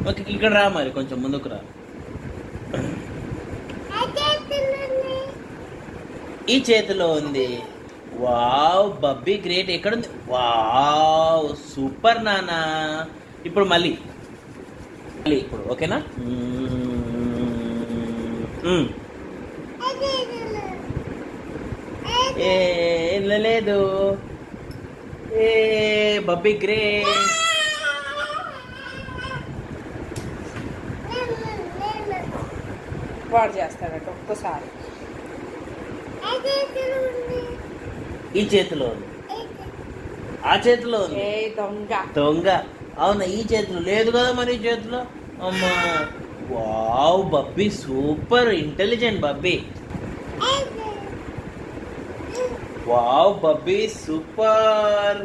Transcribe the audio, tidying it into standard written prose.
Okay, ఇక్కడ రా, మరి కొంచెం ముందుకు రా. ఈ చేతిలో ఉంది. వావ్ బబ్బీ గ్రేట్. ఎక్కడుంది? వావ్ సూపర్ నానా. ఇప్పుడు మళ్ళీ ఇప్పుడు ఓకేనా? లేదు. ఏ బబ్బీ గ్రేట్. వాడు చేస్తాడట ఒక్కసారి. ఈ చేతిలో ఉంది, ఆ చేతిలో ఉంది. దొంగ దొంగ. అవునా? ఈ చేతిలో లేదు కదా మరి. ఈ చేతిలో. అమ్మా వావ్ బబ్బీ సూపర్ ఇంటెలిజెంట్ బబ్బీ. వావ్ బబ్బీ సూపర్.